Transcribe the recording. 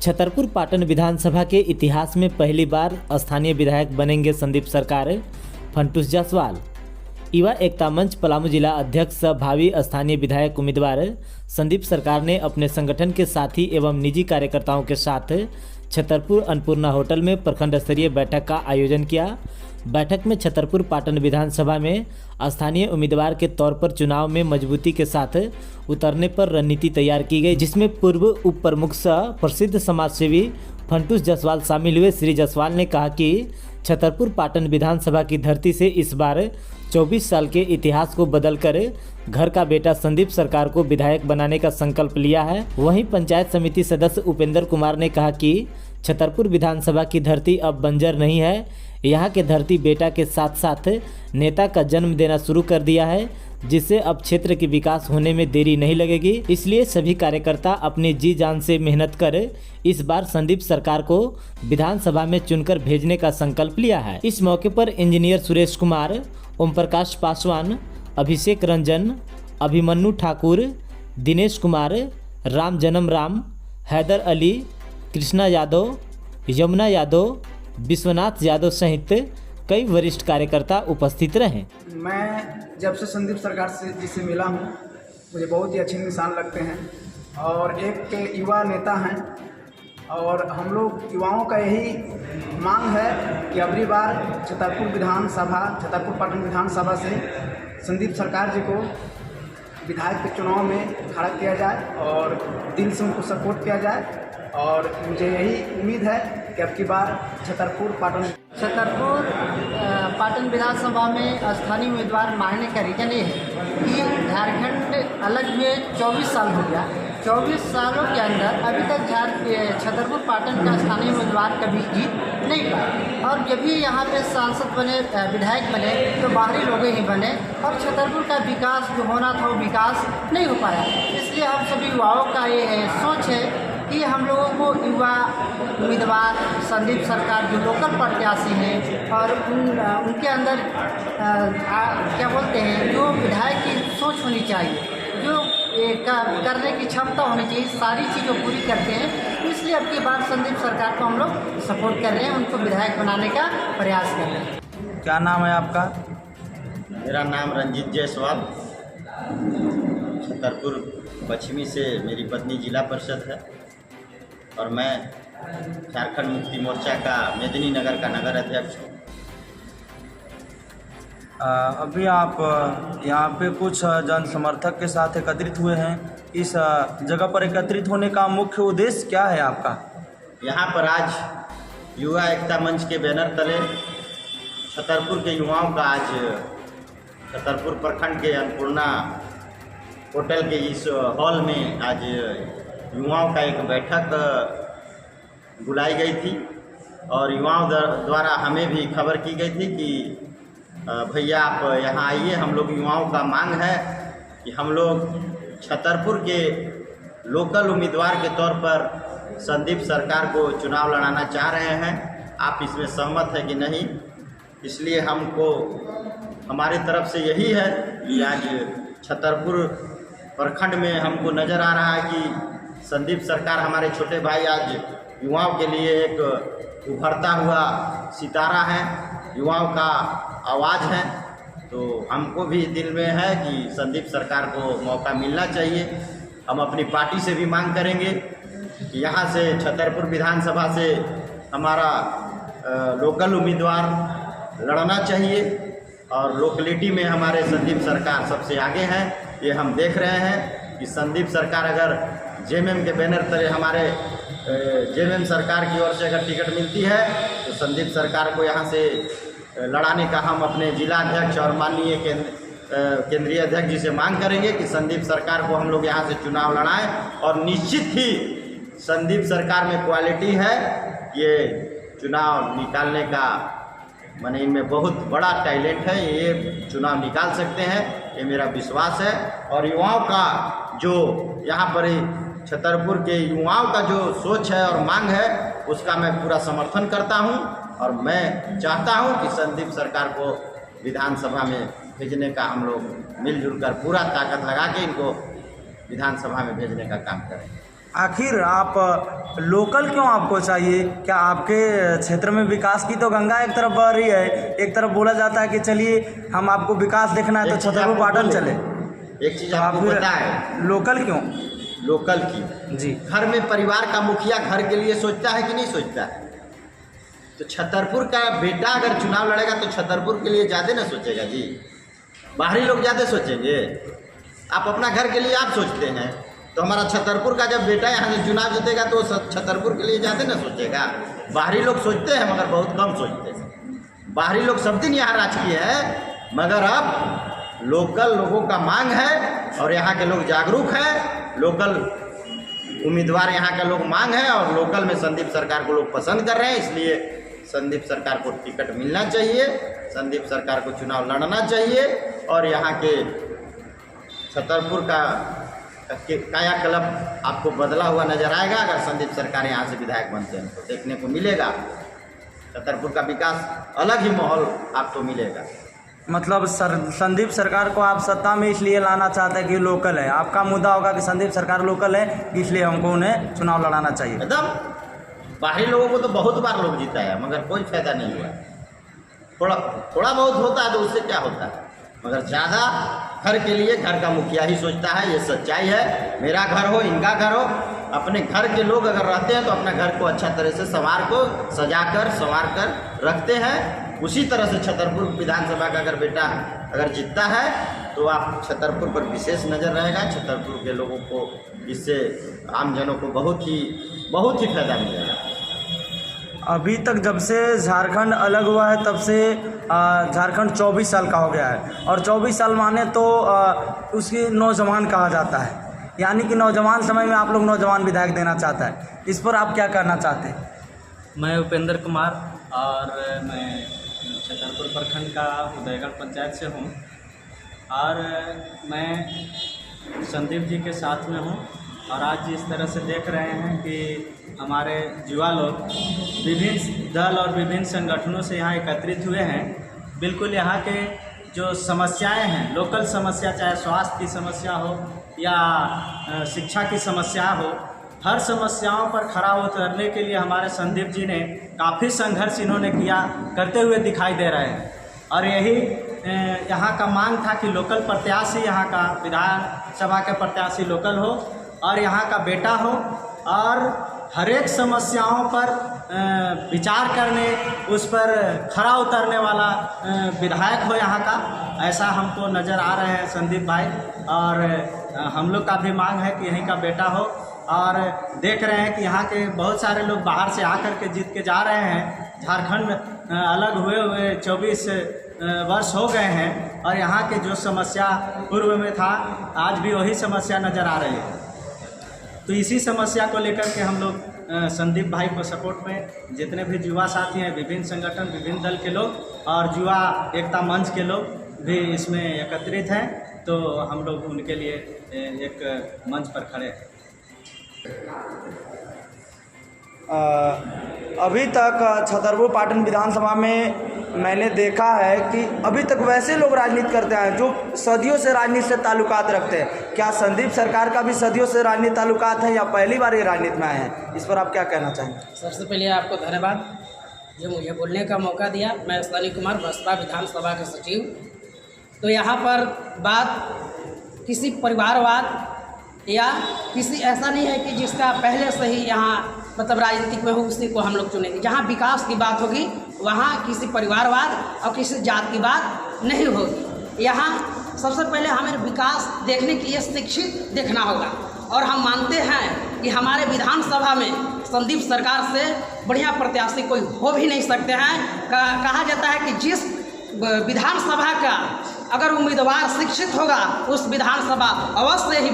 छतरपुर पाटन विधानसभा के इतिहास में पहली बार स्थानीय विधायक बनेंगे संदीप सरकार। फंटूस जायसवाल युवा एकता मंच पलामू जिला अध्यक्ष सह भावी स्थानीय विधायक उम्मीदवार संदीप सरकार ने अपने संगठन के साथी एवं निजी कार्यकर्ताओं के साथ छतरपुर अन्नपूर्णा होटल में प्रखंड स्तरीय बैठक का आयोजन किया। बैठक में छतरपुर पाटन विधानसभा में स्थानीय उम्मीदवार के तौर पर चुनाव में मजबूती के साथ उतरने पर रणनीति तैयार की गई, जिसमें पूर्व उप प्रमुख सह प्रसिद्ध समाजसेवी फंटूस जायसवाल शामिल हुए। श्री जायसवाल ने कहा कि छतरपुर पाटन विधानसभा की धरती से इस बार 24 साल के इतिहास को बदलकर घर का बेटा संदीप सरकार को विधायक बनाने का संकल्प लिया है। वहीं पंचायत समिति सदस्य उपेंद्र कुमार ने कहा कि छतरपुर विधानसभा की धरती अब बंजर नहीं है, यहाँ के धरती बेटा के साथ साथ नेता का जन्म देना शुरू कर दिया है, जिससे अब क्षेत्र के विकास होने में देरी नहीं लगेगी। इसलिए सभी कार्यकर्ता अपनी जी जान से मेहनत कर इस बार संदीप सरकार को विधानसभा में चुनकर भेजने का संकल्प लिया है। इस मौके पर इंजीनियर सुरेश कुमार, ओम प्रकाश पासवान, अभिषेक रंजन, अभिमन्यु ठाकुर, दिनेश कुमार, राम जन्म राम, हैदर अली, कृष्णा यादव, यमुना यादव, विश्वनाथ यादव सहित कई वरिष्ठ कार्यकर्ता उपस्थित रहे। मैं जब से संदीप सरकार से मिला हूँ, मुझे बहुत ही अच्छे इंसान लगते हैं और एक युवा नेता हैं और हम लोग युवाओं का यही मांग है कि अगली बार छतरपुर पाटन विधानसभा से संदीप सरकार जी को विधायक के चुनाव में खड़ा किया जाए और दिल से उनको सपोर्ट किया जाए। और मुझे यही उम्मीद है कि अब की बार छतरपुर पाटन विधानसभा में स्थानीय उम्मीदवार मांगने का रीज़न ये है कि झारखंड अलग में 24 साल हो गया। 24 सालों के अंदर अभी तक छतरपुर पाटन का स्थानीय उम्मीदवार कभी जीत नहीं पाया और जब भी यहाँ पे सांसद बने, विधायक बने तो बाहरी लोग ही बने और छतरपुर का विकास जो होना था वो विकास नहीं हो पाया। इसलिए हम सभी युवाओं का ये सोच है कि हम लोगों को युवा उम्मीदवार संदीप सरकार जो लोकल प्रत्याशी हैं और उनके अंदर क्या बोलते हैं, जो विधायक की सोच होनी चाहिए, जो करने की क्षमता होनी चाहिए, सारी चीज़ों पूरी करते हैं। इसलिए अब की बार संदीप सरकार को हम लोग सपोर्ट कर रहे हैं, उनको विधायक बनाने का प्रयास कर रहे हैं। क्या नाम है आपका? मेरा नाम रंजीत जायसवाल, छतरपुर पश्चिमी से मेरी पत्नी जिला परिषद है और मैं झारखंड मुक्ति मोर्चा का मेदिनीनगर का नगर अध्यक्ष हूँ। अभी आप यहाँ पे कुछ जन समर्थक के साथ एकत्रित हुए हैं। इस जगह पर एकत्रित होने का मुख्य उद्देश्य क्या है आपका? यहाँ पर आज युवा एकता मंच के बैनर तले छतरपुर के युवाओं का आज छतरपुर प्रखंड के अन्नपूर्णा होटल के इस हॉल में आज युवाओं का एक बैठक बुलाई गई थी और युवाओं द्वारा हमें भी खबर की गई थी कि भैया आप यहाँ आइए। हम लोग युवाओं का मांग है कि हम लोग छतरपुर के लोकल उम्मीदवार के तौर पर संदीप सरकार को चुनाव लड़ाना चाह रहे हैं। आप इसमें सहमत है कि नहीं? इसलिए हमको हमारी तरफ से यही है कि आज छतरपुर प्रखंड में हमको नज़र आ रहा है कि संदीप सरकार हमारे छोटे भाई आज युवाओं के लिए एक उभरता हुआ सितारा है, युवाओं का आवाज़ है। तो हमको भी दिल में है कि संदीप सरकार को मौका मिलना चाहिए। हम अपनी पार्टी से भी मांग करेंगे कि यहाँ से छतरपुर विधानसभा से हमारा लोकल उम्मीदवार लड़ना चाहिए और लोकलिटी में हमारे संदीप सरकार सबसे आगे हैं। ये हम देख रहे हैं कि संदीप सरकार अगर जेएमएम के बैनर तले हमारे जेएमएम सरकार की ओर से अगर टिकट मिलती है तो संदीप सरकार को यहाँ से लड़ाने का हम अपने जिला अध्यक्ष और माननीय केंद्रीय अध्यक्ष जी से मांग करेंगे कि संदीप सरकार को हम लोग यहाँ से चुनाव लड़ाएं। और निश्चित ही संदीप सरकार में क्वालिटी है, ये चुनाव निकालने का माने इनमें बहुत बड़ा टैलेंट है, ये चुनाव निकाल सकते हैं, ये मेरा विश्वास है। और युवाओं का जो यहाँ पर छतरपुर के युवाओं का जो सोच है और मांग है उसका मैं पूरा समर्थन करता हूँ और मैं चाहता हूँ कि संदीप सरकार को विधानसभा में भेजने का हम लोग मिलजुल कर पूरा ताकत लगा के इनको विधानसभा में भेजने का काम करें। आखिर आप लोकल क्यों आपको चाहिए? क्या आपके क्षेत्र में विकास की तो गंगा एक तरफ बह रही है, एक तरफ बोला जाता है कि चलिए हम आपको विकास देखना है तो छतरपुर पाटन चले। एक चीज़ आपको पता है, लोकल क्यों? लोकल की जी, घर में परिवार का मुखिया घर के लिए सोचता है कि नहीं सोचता है? तो छतरपुर का बेटा अगर चुनाव लड़ेगा तो छतरपुर के लिए ज़्यादा ना सोचेगा जी, बाहरी लोग ज़्यादा सोचेंगे। आप अपना घर के लिए आप सोचते हैं, तो हमारा छतरपुर का जब बेटा यहाँ से चुनाव जीतेगा तो छतरपुर के लिए ज़्यादा ना सोचेगा। बाहरी लोग सोचते हैं मगर बहुत कम सोचते हैं। बाहरी लोग सब दिन यहाँ राजकीय है, मगर अब लोकल लोगों का मांग है और यहाँ के लोग जागरूक हैं। लोकल उम्मीदवार यहाँ का लोग मांग है और लोकल में संदीप सरकार को लोग पसंद कर रहे हैं, इसलिए संदीप सरकार को टिकट मिलना चाहिए, संदीप सरकार को चुनाव लड़ना चाहिए और यहाँ के छतरपुर का कायाकल्प आपको बदला हुआ नजर आएगा। अगर संदीप सरकार यहाँ से विधायक बनते हैं तो देखने को मिलेगा, छतरपुर का विकास अलग ही माहौल आपको मिलेगा। मतलब संदीप सरकार को आप सत्ता में इसलिए लाना चाहते हैं कि लोकल है। आपका मुद्दा होगा कि संदीप सरकार लोकल है, इसलिए हमको उन्हें चुनाव लड़ाना चाहिए। एकदम, बाहरी लोगों को तो बहुत बार लोग जीता है मगर कोई फायदा नहीं हुआ। थोड़ा बहुत होता है तो उससे क्या होता है, मगर ज़्यादा घर के लिए घर का मुखिया ही सोचता है। ये सच्चाई है। मेरा घर हो, इनका घर हो, अपने घर के लोग अगर रहते हैं तो अपना घर को अच्छा तरह से सजा कर रखते हैं। उसी तरह से छतरपुर विधानसभा का अगर बेटा अगर जीतता है तो आप छतरपुर पर विशेष नज़र रहेगा। छतरपुर के लोगों को इससे आमजनों को बहुत ही फायदा मिलेगा। अभी तक जब से झारखंड अलग हुआ है तब से झारखंड 24 साल का हो गया है और 24 साल माने तो उसकी नौजवान कहा जाता है, यानी कि नौजवान समय में आप लोग नौजवान विधायक देना चाहता है। इस पर आप क्या करना चाहते हैं? मैं उपेंद्र कुमार और मैं छतरपुर प्रखंड का उदयगढ़ पंचायत से हूँ और मैं संदीप जी के साथ में हूँ। और आज जिस तरह से देख रहे हैं कि हमारे युवा लोग विभिन्न दल और विभिन्न संगठनों से यहाँ एकत्रित हुए हैं, बिल्कुल यहाँ के जो समस्याएं हैं, लोकल समस्या, चाहे स्वास्थ्य की समस्या हो या शिक्षा की समस्या हो, हर समस्याओं पर खरा उतरने के लिए हमारे संदीप जी ने काफ़ी संघर्ष इन्होंने करते हुए दिखाई दे रहे हैं। और यही यहाँ का मांग था कि लोकल प्रत्याशी, यहाँ का विधानसभा के प्रत्याशी लोकल हो और यहाँ का बेटा हो और हर एक समस्याओं पर विचार करने, उस पर खरा उतरने वाला विधायक हो यहाँ का। ऐसा हमको नज़र आ रहे हैं संदीप भाई, और हम लोग का भी मांग है कि यहीं का बेटा हो। और देख रहे हैं कि यहाँ के बहुत सारे लोग बाहर से आकर के जीत के जा रहे हैं। झारखंड अलग हुए 24 वर्ष हो गए हैं और यहाँ के जो समस्या पूर्व में था आज भी वही समस्या नज़र आ रही है। तो इसी समस्या को लेकर के हम लोग संदीप भाई को सपोर्ट में जितने भी युवा साथी हैं, विभिन्न संगठन, विभिन्न दल के लोग और युवा एकता मंच के लोग भी इसमें एकत्रित हैं, तो हम लोग उनके लिए एक मंच पर खड़े हैं। अभी तक छतरपुर पाटन विधानसभा में मैंने देखा है कि अभी तक वैसे लोग राजनीति करते हैं जो सदियों से राजनीति से ताल्लुकात रखते हैं। क्या संदीप सरकार का भी सदियों से राजनीति ताल्लुकात है या पहली बार ये राजनीति में आए हैं? इस पर आप क्या कहना चाहेंगे? सबसे पहले आपको धन्यवाद जो मुझे बोलने का मौका दिया। मैं स्थानीय कुमार, बसपा विधानसभा के सचिव। तो यहाँ पर बात किसी परिवारवाद या किसी ऐसा नहीं है कि जिसका पहले से ही यहाँ मतलब राजनीतिक में हो उसी को हम लोग चुनेंगे। जहाँ विकास की बात होगी वहाँ किसी परिवारवाद और किसी जात की बात नहीं होगी। यहाँ सबसे पहले हमें विकास देखने के लिए शिक्षित देखना होगा और हम मानते हैं कि हमारे विधानसभा में संदीप सरकार से बढ़िया प्रत्याशी कोई हो भी नहीं सकते हैं। कहा जाता है कि जिस विधानसभा का अगर उम्मीदवार शिक्षित होगा उस विधानसभा अवश्य ही